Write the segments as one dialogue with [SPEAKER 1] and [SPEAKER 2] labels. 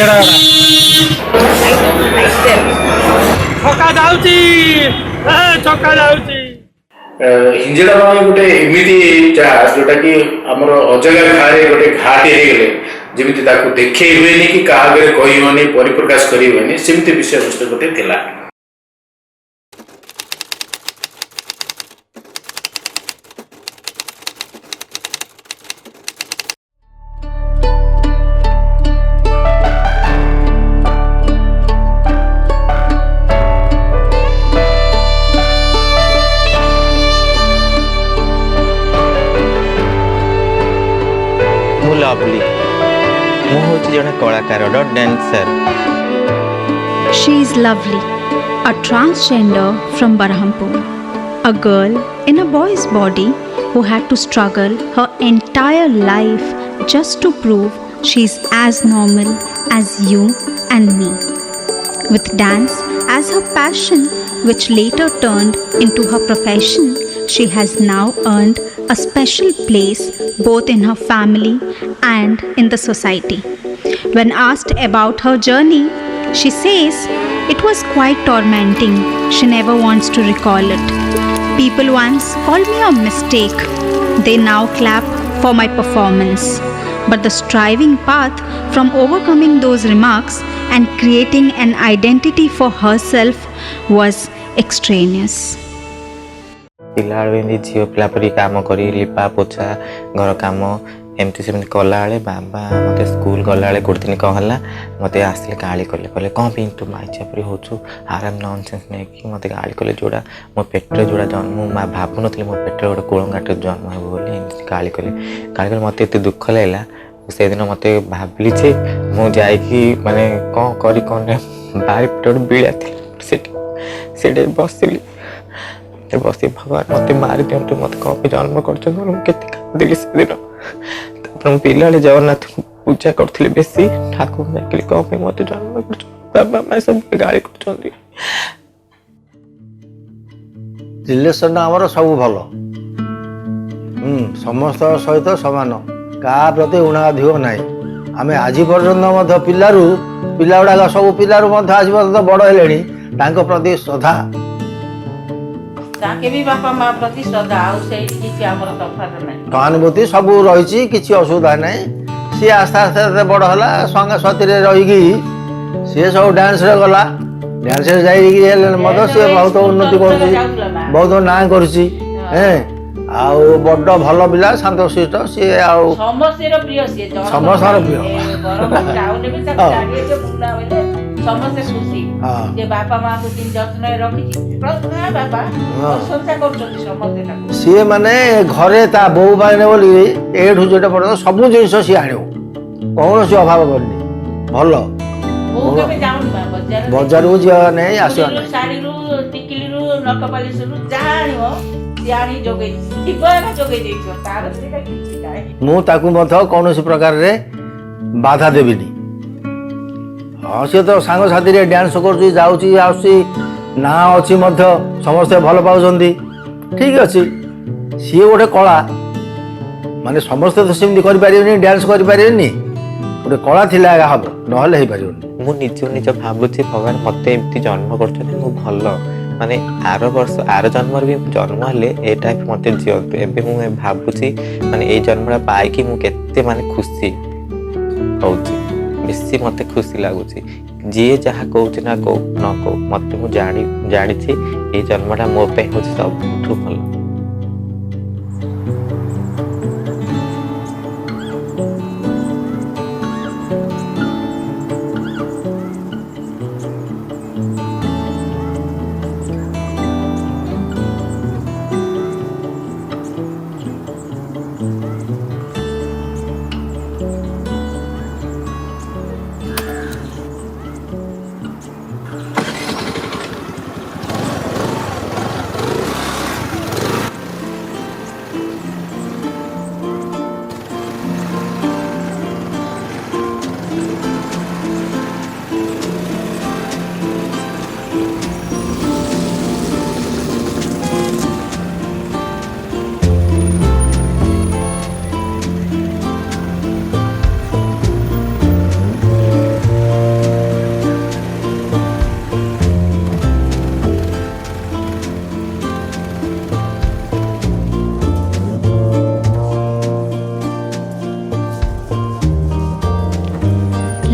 [SPEAKER 1] हिंजड़ा छका जाउची छका जाउची
[SPEAKER 2] हिंजड़ा भाई गोटे एमती चाह जोटा कि आमर अजगा घारे गोटे घाटे गले जमी देखे हुए कि क्या कही परिप्रकाश करें सेमती विषय वस्तु गोटे थिला।
[SPEAKER 3] लवली मु हूँ जड़े कलाकार dancer.
[SPEAKER 4] She is lovely, a transgender from Berhampur, a girl in a boy's body who had to struggle her entire life just to prove she's as normal as you and me. With dance as her passion, which later turned into her profession, she has now earned a special place both in her family and in the society. When asked about her journey, she says it was quite tormenting. She never wants to recall it. People once called me a mistake. They now clap for my performance. But the striving path from overcoming those remarks and creating an identity for herself was extraneous.
[SPEAKER 3] पिला झील पिला परी कम कर लिपा पोछा घर कम एमती सेमती कला बाबा मत स्कूल गला गोटे दिन कौन है मत आसिले गाड़ी कले कहले कौन पे तू माइचिया परी होचु आराम नॉनसेंस नहीं कि मत गाड़ी कले जोड़ा मो पेट्रे जोड़ा जन्म माँ भावु नी मो पेट्रे गोटे कोलंगाटे जन्म हो गाड़ी कले मत एत दुख लगा से दिन मत भाविली जे मुझे माने कौन करी कौन बाहर पेट गोटे बिड़ा थी बसली बस भगवान मत मारी दिंतु मत कौन जन्म कर से दिन पिला जगन्नाथ पूजा करी बेस ठाकुर जाकि कौन मत जन्म कर बाबा माँ सब गाड़ी कर
[SPEAKER 5] रिलेसन आमर सब भल समस्त सहित सामान क्या प्रति उणा अधिक ना आम आज पर्यटन पिलू पिला गुड़ाक सब पिलू आज पर्यटन बड़ है प्रति श्रद्धा सहानुभूति सब रही किसी असुविधा ना सी आस्ते आस्ते बड़ है संगे साथी रही सी सब डांस गला डांस मत सी बहुत उन्नति कर बहुत ना कर बड़ भल पिला शांतशिष्ट सी समस्त
[SPEAKER 6] समस्ते खुशी जे बापा माँ को दिन जत्न रखी बापा प्रशंसा कर
[SPEAKER 5] सी माने घरे ता बो मैंने बोली एठू जो पर्यटन सब जिन सी आण कौन सी अभाव करनी भल बजार को जा नहीं आस
[SPEAKER 6] शाढ़ी टिकिली नखपालिश जहाँ
[SPEAKER 5] मुझे कौन प्रकार रे बाधा देविनी हाँ सी तो सांग साथी डांस कर ना अच्छी समस्ते भल पाँच ठीक अच्छे सी गोटे कला माने समस्ते तो सेमती कर डांस कर गोटे कला थी हम ना
[SPEAKER 3] निज निज भावुची भगवान मत एमती जन्म कर भल माने आर वर्ष आर जन्म भी जन्म हेले टाइप मत जीवत एवं मुझे भावुची माने ये जन्मटा पाई मुझे माने खुशी हो बेसी मत खुशी लगुच जी जहाँ कौच ना कौ न कौ मत मुझे जानी ये जन्मटा मो हूँ सब भल।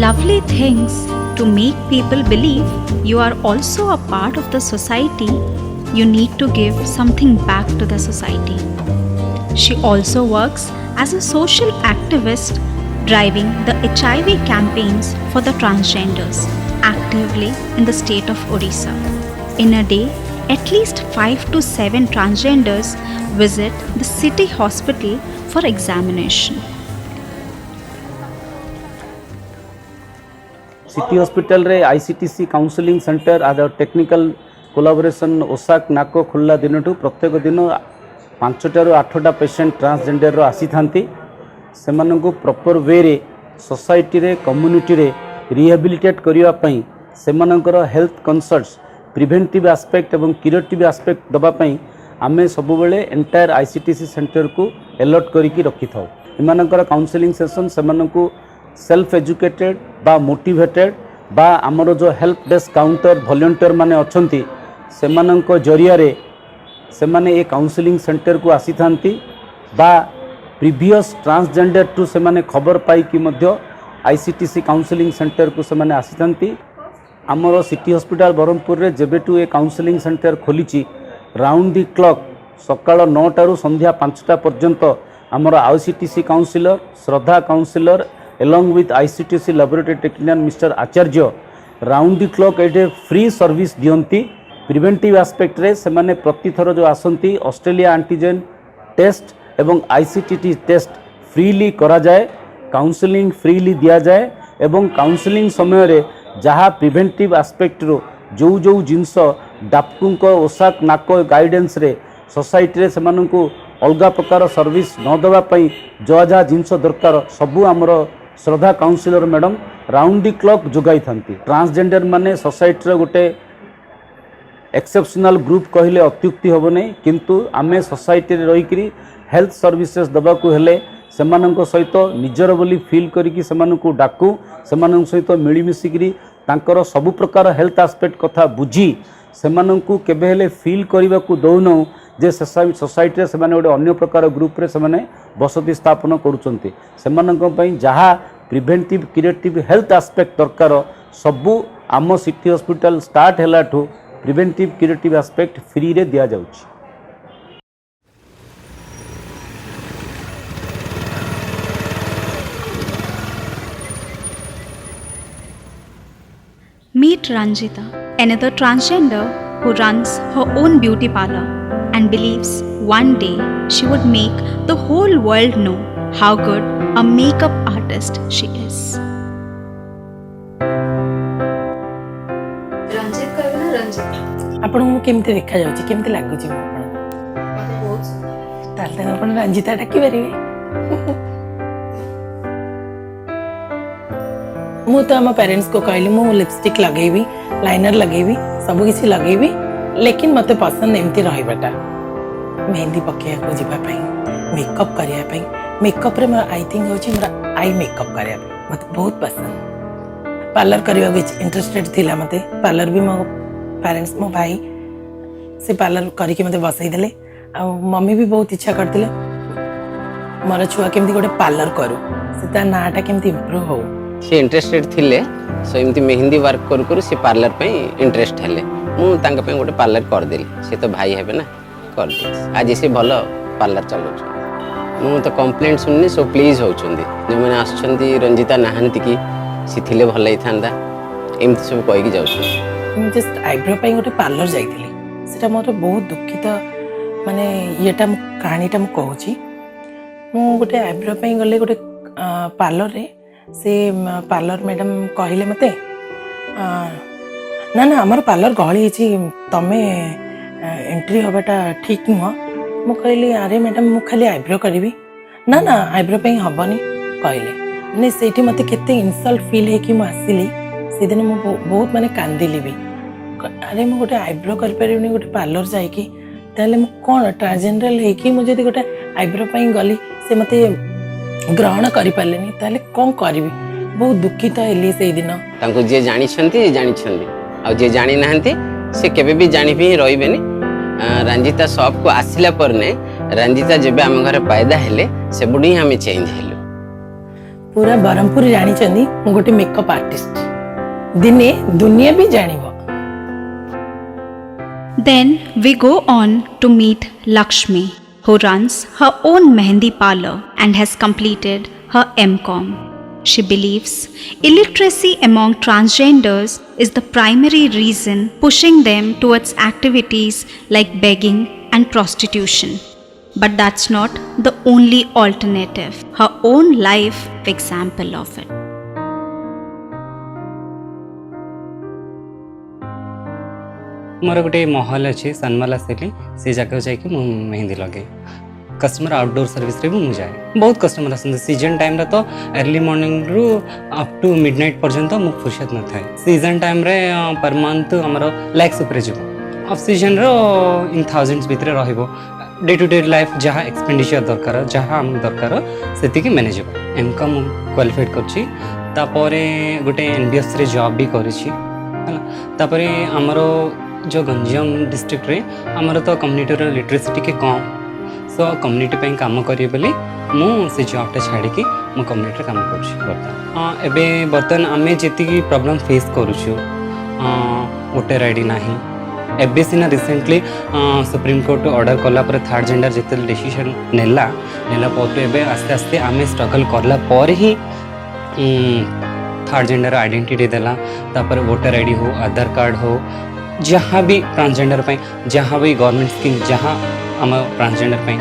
[SPEAKER 4] lovely things to make people believe you are also a part of the society. You need to give something back to the society. She also works as a social activist, driving the HIV campaigns for the transgenders actively in the state of Odisha. In a day, at least 5 to 7 transgenders visit the city hospital for examination.
[SPEAKER 7] City hospital रे ICTC counselling centre आज technical collaboration ओसाक नाको खोलला दिन प्रत्येक दिन 5टा ରୁ 8टा patient transgender आसी थांती सेमानंकु proper way रे society रे कम्युनिटी रे रिहेबिलिटेट करिया पई सेमानंकर हेल्थ कंसल्ट्स प्रिवेंटिव एस्पेक्ट एवं क्यूरेटिव एस्पेक्ट दबा पई आमे सब बेले एंटायर आईसीटीसी सेंटर को अलर्ट करिकी रखि थाउ एमानंकर काउंसलिंग सेशन सेमानंकु सेल्फ एजुकेटेड बा मोटिवेटेड बा आमर जो हेल्प डेस्क काउंटर वॉलंटियर माने अछंती सेमानंको जरिया रे सेमाने ए काउंसलिंग सेंटर को आसी थांती बा प्रीवियस ट्रांसजेंडर टू सेमाने खबर पाई कि मध्य आईसीटीसी काउंसलिंग सेंटर को सेमाने आसी थांती आमर सिटी हॉस्पिटल बरहमपुर रे जेबेटू ए काउंसलिंग सेंटर खोलीची राउंड दी क्लॉक सकाळ 9टा ରୁ संध्या 5टा पर्यंत आमर ICTC counsellor Shraddha counsellor along with ICTC laboratory technician Mr. Acharya round the clock एटे फ्री सर्विस दियंती प्रिवेंटिव एस्पेक्ट रे सेमाने प्रति थर जो आसंती ऑस्ट्रेलिया एंटीजन टेस्ट एवं आईसीटीटी टेस्ट फ्रीली करा जाए काउंसलिंग फ्रीली दिया जाए एवं काउंसलिंग समय रे जहाँ प्रिवेंटिव एस्पेक्ट रो जो जो जिनस डाक्टुंक ओसाक नाको गाइडेंस रे सोसाइटी रे सेमानंकु अलगा प्रकार सर्विस न देवा पई जहाँ जहाँ जिनस दरकार सबू आमर श्रद्धा councillor madam round the clock Jogai थांती transgender माने सोसाइटी रे गोटे एक्सेप्शनल ग्रुप कहले अत्युक्ति होबो नै किंतु आमे सोसाइटी रे रही करी हेल्थ सर्विसेस दबा को हेले सेमानंको सहित निजर बोली फील करिकी सेमानंको डाकू सेमानंको सहित मिली मिसी करी तांकर सब प्रकार हेल्थ एस्पेक्ट कथा बुझी सेमानंको केबे हेले फील करबा को दउनो जे सोसाइटी रे सेमाने गोटे अन्य प्रकार ग्रुप रे सेमाने बसति स्थापन करूचंती सेमानंको पई जहाँ प्रिवेंटिव क्यूरेटिव हेल्थ एस्पेक्ट दरकार सबू आम सिटी हॉस्पिटल स्टार्ट हेलाठू प्रिवेंटिव क्यूरेटिव एस्पेक्ट फ्री रे दिया जाउची।
[SPEAKER 4] Meet Ranjita, another transgender who runs her own beauty parlor and believes one day she would make the whole world know how good a makeup artist she is.
[SPEAKER 8] Ranjit कहबे ना रंजित
[SPEAKER 9] आपण को केमते देखा जाउची केमते लागुची मो आपण
[SPEAKER 8] मते बहुत सुंदर
[SPEAKER 9] तालते आपण रंजिता डाकी परिबे मु तो आम पेरेंट्स को कहली मु लिपस्टिक लगेबी लाइनर लगेबी सब किसी लगेबी लेकिन मते पसंद एमती रहिबाटा मेहंदी पकेया को जिबा पई मेकअप करिया पई मेकअप रे आई थिंक होची हमरा आई मेकअप करिया मते बहुत पसंद पार्लर करिया के इंटरेस्टेड थिला मते पार्लर भी मो पेरेंट्स मो भाई से पार्लर करी के मते बसई देले आ मम्मी भी बहुत इच्छा करथिले मोर छुआ केमती गोटे पार्लर करू सेता नाटा केमती इंप्रूव हो
[SPEAKER 10] से इंटरेस्टेड थिले सो एमती मेहंदी वर्क करू करू से पार्लर पे इंटरेस्ट हेले मु तांका पे गोटे पार्लर कर देली से तो भाई हेबे ना कर दे आज से भलो पार्लर चलो मु तो कंप्लेंट सुननी सो प्लीज होचंदी जो माने आछंती रंजिता नाहंती की सी थिले भलै थांदा एमती सब कहि कि जाउछ
[SPEAKER 9] मु जस्ट आईब्रो पे गोटे पार्लर जाइथिली सेटा मोर बहुत दुखित माने येटा कहानीटा मु कहूची मु गोटे आईब्रो पे गले गोटे पार्लर रे से पार्लर मैडम कहले मते ना ना आमर पार्लर गहली तमें एंट्री हवाटा ठीक नुह मु कहली अरे मैडम मु खाली आईब्रो करी ना ना आईब्रो पे हेनी कहले नहीं से मत केते इनसल्ट फील है कि मु आसिली से दिन मु बहुत माने कांदिली भी अरे मु गोटे आईब्रो कर परिबनी गोटे पार्लर जाइकी ताले मु कोन ट्रांसजेंडर है कि मु जदी गोटे आईब्रो पे गली से मते ग्रहण करि पालेनी ताले कोन करबी बहुत दुखित हेली से दिन
[SPEAKER 10] तांको जे जानि छंती आ जे जानि नाहंती से केबे भी जानि भी रहिबेनी रंजिता शॉप को आसिला पर ने रंजिता जेबे हम घर पैदा हेले से बुडी हमें चेंज हेलो
[SPEAKER 9] पूरा ब्रह्मपुर जानी मु गोटे मेकअप आर्टिस्ट दिने दुनिया भी जानिबो।
[SPEAKER 4] Then we go on to meet Lakshmi, who runs her own mehendi parlor and has completed her MCom. She believes illiteracy among transgenders is the primary reason pushing them towards activities like begging and prostitution. But that's not the only alternative. Her own life example of it.
[SPEAKER 11] मोर गोटे महल अच्छे सनमाला सेली से जगह जाकि मेहंदी लगे customer outdoor service रे भी मुझे जाए बहुत कस्टमर आसते सीजन टाइम रे तो अर्ली मॉर्निंग रु अप टू मिडनाइट पर्यंत मु फुर्सत न थाए सीजन टाइम रे पर मंथ हमर लाइक्स ऊपर जीव ऑफ सीजन रो इन थाउजेंड्स भितर रहइबो डे टू डे लाइफ जहाँ एक्सपेंडिचर दरकार जहाँ आम दरकार से मैनेज हो एमकम क्वालिफाइड करछि तापरे गोटे एनबीएफसी रे जॉब भी करिछि तापरे हमरो जो गंजाम डिस्ट्रिक्ट रे हमर तो कम्युनिटी रो लिटरेसी के कम सो कम्युनिटी पे काम करी बोली मु से जॉबटा छाड़ी कि मु कम्युनिटी काम करछि बर्तन एबे बर्तन आमे जेति प्रॉब्लम फेस करूछु वोटर आईडी नाही एबे सिना रिसेंटली सुप्रीम कोर्ट ऑर्डर कला पर थर्ड जेंडर जेते डिसीजन नेला पर एबे आस्ते आस्ते आमे स्ट्रगल करला पर ही थर्ड जेंडर आइडेंटिटी देला तापर वोटर आईडी हो आधार कार्ड हो जहाँ भी ट्रांसजेंडर पे जहाँ भी गवर्नमेंट स्कीम जहाँ आम ट्रांसजेंडर पे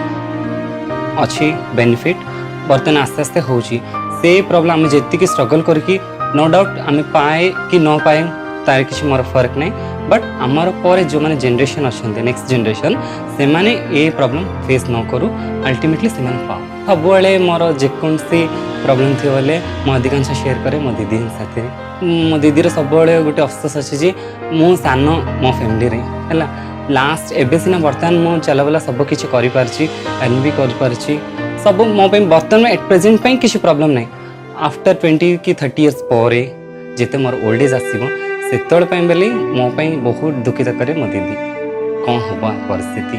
[SPEAKER 11] अच्छी बेनिफिट बर्तन आस्ते आस्ते होची से प्रॉब्लम आम जी स्ट्रगल करके नो डाउट आम पाए कि न पाए तार किसी मोर फर्क नहीं बट आमर पर जो मैंने जनरेशन अच्छा नेक्स्ट जनरेशन से माने ये प्रॉब्लम फेस न करूँ अल्टीमेटली से पाओ सब मोर जेकोसी प्रॉब्लम थी बोले मुझे अधिकांश शेयर करे मो दीदी साथी मो दीदीर सब गोटे अफसोस अच्छे जी मु सान मो फैमिली रे है लास्ट एबे सिना बर्तमान मु चलाबला सब किसी अर्न भी कर सब मो बर्तमान एट प्रेजेंट पे किसी प्रॉब्लम नहीं आफ्टर 20 कि 30 इयर्स पर जिते मोर ओल्ड एज आसो से बोली मो बहुत दुखित करे मो दीदी कौन हम परिस्थिति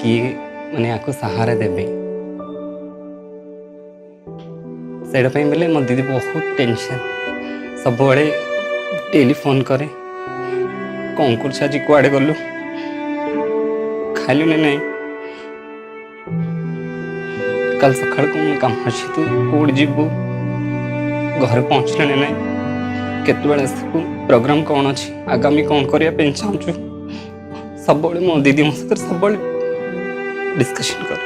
[SPEAKER 11] किए मैंने आपको सहारा देवे से बोले मो दीदी बहुत टेंशन सब डेली फोन करे कौन कर आज कुआड़े गलु खालु नहीं कल सकाल कौन काम अच्छी तू कौट जीवु घर पहुँचले नहीं केतबेले आसबू प्रोग्राम कौन अच्छी आगामी कौन करने चाहूँ सब मो दीदी मो सहित सब डिस्कशन कर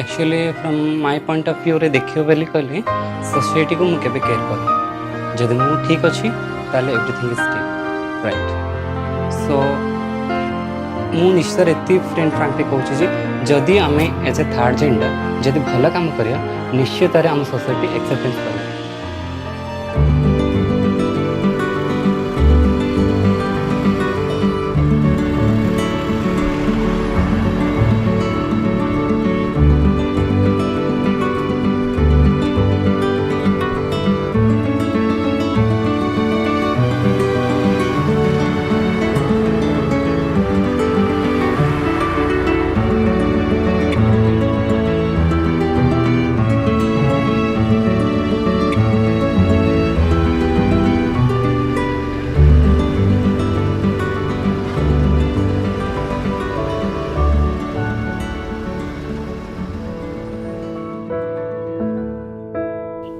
[SPEAKER 11] actually from my point of view रे देखियो बेली कहले सोसाइटी को मुझे केयर कर जदि मु ठीक अच्छी ताले एवरीथिंग इज ठीक राइट सो मु निश्चय एति फ्रेंड फ्रांकली कहूँ जी जदि आम एज ए थर्ड जेंडर जदि भल काम करिया निश्चित आम सोसाइटी एक्सेप्टेंस कर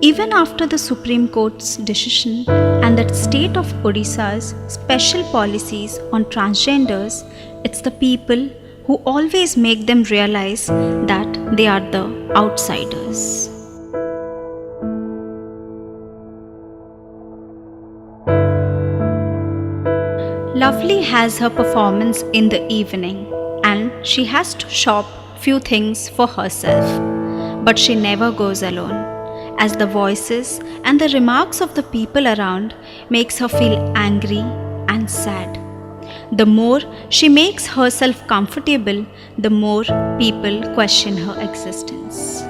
[SPEAKER 4] Even after the Supreme Court's decision and the state of Odisha's special policies on transgenders, it's the people who always make them realize that they are the outsiders. Lovely has her performance in the evening and she has to shop few things for herself. But she never goes alone, as the voices and the remarks of the people around makes her feel angry and sad. The more she makes herself comfortable, the more people question her existence.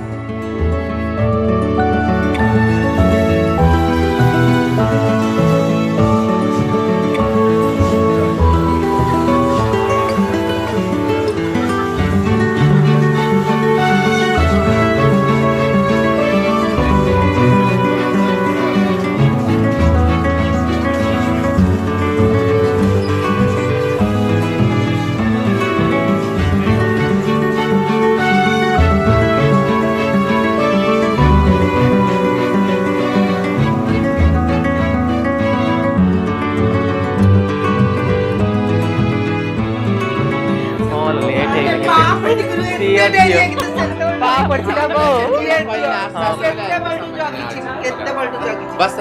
[SPEAKER 3] बस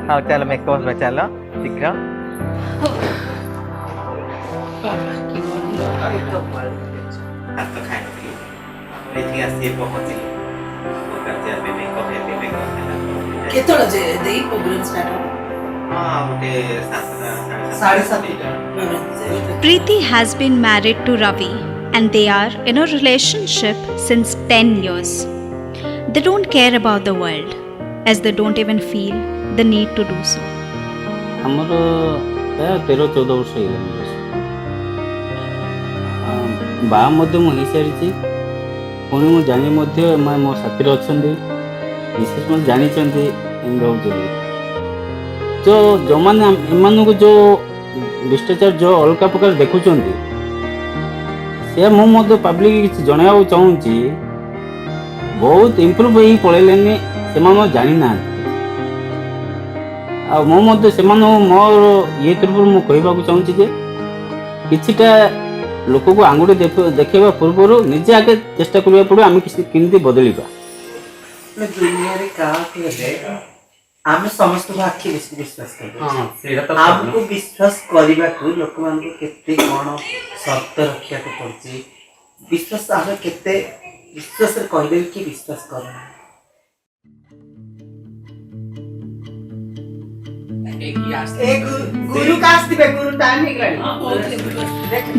[SPEAKER 3] हाँ चलो makeup में चलो शीघ्र
[SPEAKER 4] Preeti has been married to Ravi and they are in a relationship since 10 years. They don't care about the world as they don't even feel the need to do so.
[SPEAKER 7] ଆମର ପ୍ରାୟ 13-14 ବର୍ଷ ହେଇଗଲାଣି ବାହା ମଧ୍ୟ ମୁଁ ହେଇସାରିଛି ପୁଣି ମୁଁ ଜାଣି ମଧ୍ୟ ଏମାନେ ମୋ ସାଥିରେ ଅଛନ୍ତି ବିଶେଷ ମଧ୍ୟ ଜାଣିଛନ୍ତି ଏମିତି ରହୁଛନ୍ତି ତ ଯେଉଁମାନେ ଏମାନଙ୍କୁ ଯେଉଁ ଭ୍ରଷ୍ଟାଚାର ଯେଉଁ ଅଲଗା ପ୍ରକାର ଦେଖୁଛନ୍ତି ସେ ମୁଁ ମଧ୍ୟ ପବ୍ଲିକ୍ କିଛି ଜଣାଇବାକୁ ଚାହୁଁଛି ବହୁତ ଇମ୍ପ୍ରୁଭ୍ ହେଇ ପଳେଇଲେନି ସେମାନେ ଜାଣିନାହାନ୍ତି ଆଉ ମୁଁ ମଧ୍ୟ ସେମାନଙ୍କୁ ମୋର ଇଏ ତରଫରୁ ମୁଁ କହିବାକୁ ଚାହୁଁଛି ଯେ କିଛିଟା ଲୋକକୁ ଆଙ୍ଗୁଠି ଦେଖେଇବା ପୂର୍ବରୁ ନିଜେ ଆଗେ ଚେଷ୍ଟା କରିବାକୁ ପଡ଼ିବ ଆମେ କିଛି କେମିତି ବଦଳିବା
[SPEAKER 12] ଦୁନିଆରେ କାହାକୁ ହେଲେ ଆମେ ସମସ୍ତଙ୍କୁ ଆଖି ବିଶ୍ୱାସ କରୁ ଆମକୁ ବିଶ୍ୱାସ କରିବାକୁ ଲୋକମାନଙ୍କୁ କେତେ କ'ଣ ସର୍ତ୍ତ ରଖିବାକୁ ପଡୁଛି ବିଶ୍ୱାସ ଆମେ କେତେ ବିଶ୍ୱାସରେ କହିଲେ କି ବିଶ୍ୱାସ କରୁନା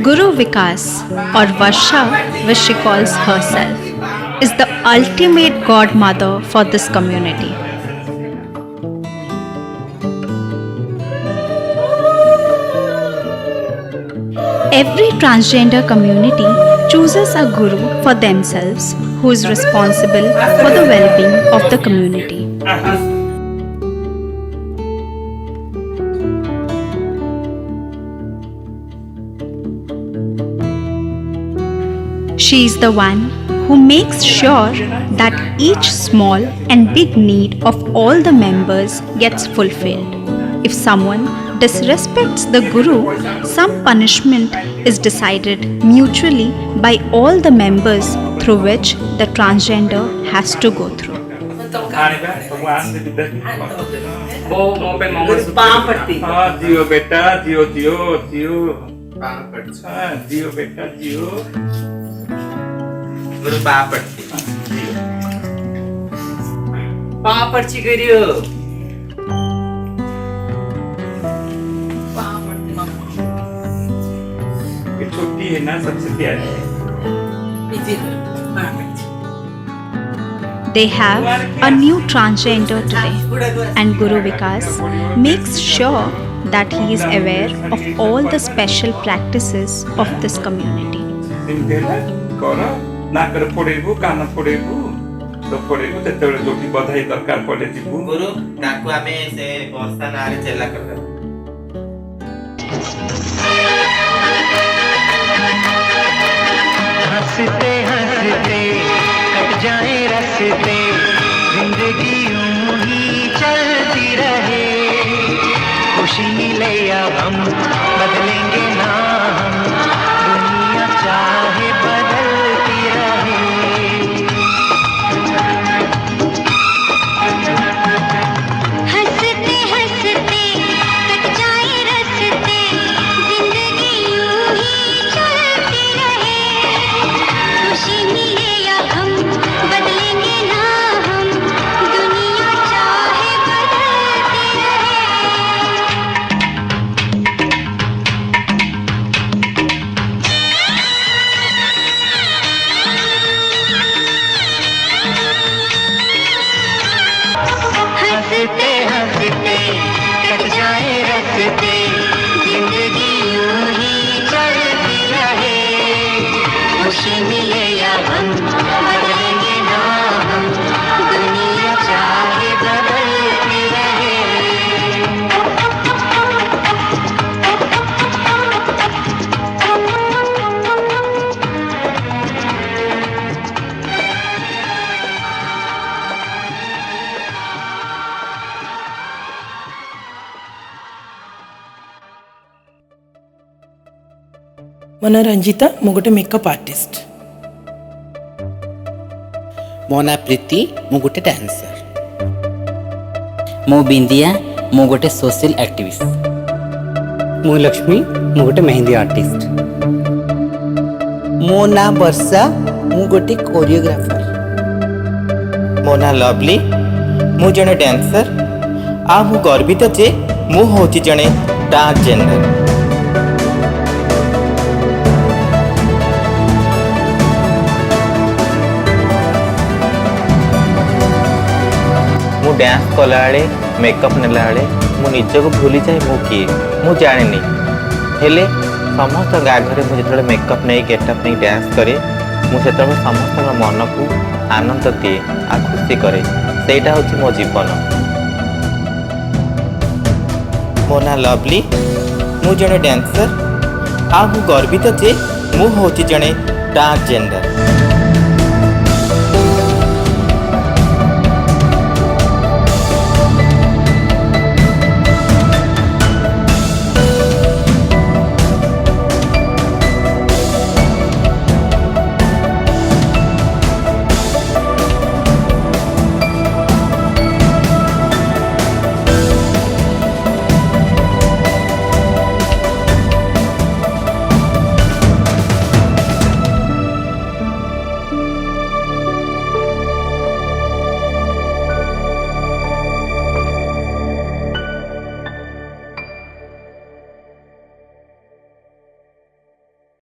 [SPEAKER 4] Guru Vikas, or Varsha, which she calls herself, is the ultimate godmother for this community. Every transgender community chooses a guru for themselves who is responsible for the well-being of the community. She is the one who makes sure that each small and big need of all the members gets fulfilled. If someone disrespects the guru, some punishment is decided mutually by all the members through which the transgender has to go through.
[SPEAKER 1] जियो बेटा जियो जियो जियो जियो बेटा जियो
[SPEAKER 3] गुरु बापट्टी
[SPEAKER 12] पापड़ची करियो
[SPEAKER 1] ये छोटी है ना सबसे प्यारी
[SPEAKER 4] They have a new transgender today, and Guru Vikas makes sure that he is aware of all the special practices of this community.
[SPEAKER 1] नाकर पड़ेबू कान पड़ेबू तो पड़ेबू तेतबेले जोटी बधाई दरकार पड़े जीवू
[SPEAKER 3] गुरु ताकू आमे से वर्षा नारे चेला कर दे
[SPEAKER 13] हंसते हंसते कट जाए रस्ते जिंदगी यूं ही चलती रहे खुशी मिले या हम बदलेंगे ना हम दुनिया चाहे बदलती रहे हंसते हंसते कट जाए रस्ते जिंदगी यूं ही चलती रहे खुशी मिले या हम बदलेंगे ना हम दुनिया चाहे बदलती रहे हंसते हंसते कट जाए रस्ते जिंदगी यूं ही चलती रहे खुशी मिले या हम बदलेंगे ना हम दुनिया चाहे बदलती रहे
[SPEAKER 9] ମୋ ନାଁ ରଞ୍ଜିତା ମୁଁ ଗୋଟେ ମେକଅପ୍ ଆର୍ଟିଷ୍ଟ
[SPEAKER 14] मो ना प्रीति मु गोटे डांसर। मो बिंदिया मु गोटे सोशल एक्टिविस्ट।
[SPEAKER 11] मु लक्ष्मी मु गोटे मेहंदी आर्टिस्ट।
[SPEAKER 14] मो ना वर्षा मु गोटे कोरियोग्राफर।
[SPEAKER 3] मो ना लवली मु जने डांसर आ मु गर्वित जे मु होची जने ट्रांसजेंडर। मु डांस कला बेले मेकअप नेला बेले मु निजको भूली जाए मु किए मु जाने हेले समस्त आगे मुझे जो मेकअप नहीं गेटअप नहीं डांस करे मुझे समस्त मन को आनंद दिए आ खुशी करे सेटा हूँ मो जीवन। मो ना लवली मु जने डांसर आ मु गर्वित जे मु होची जने ट्रांसजेंडर।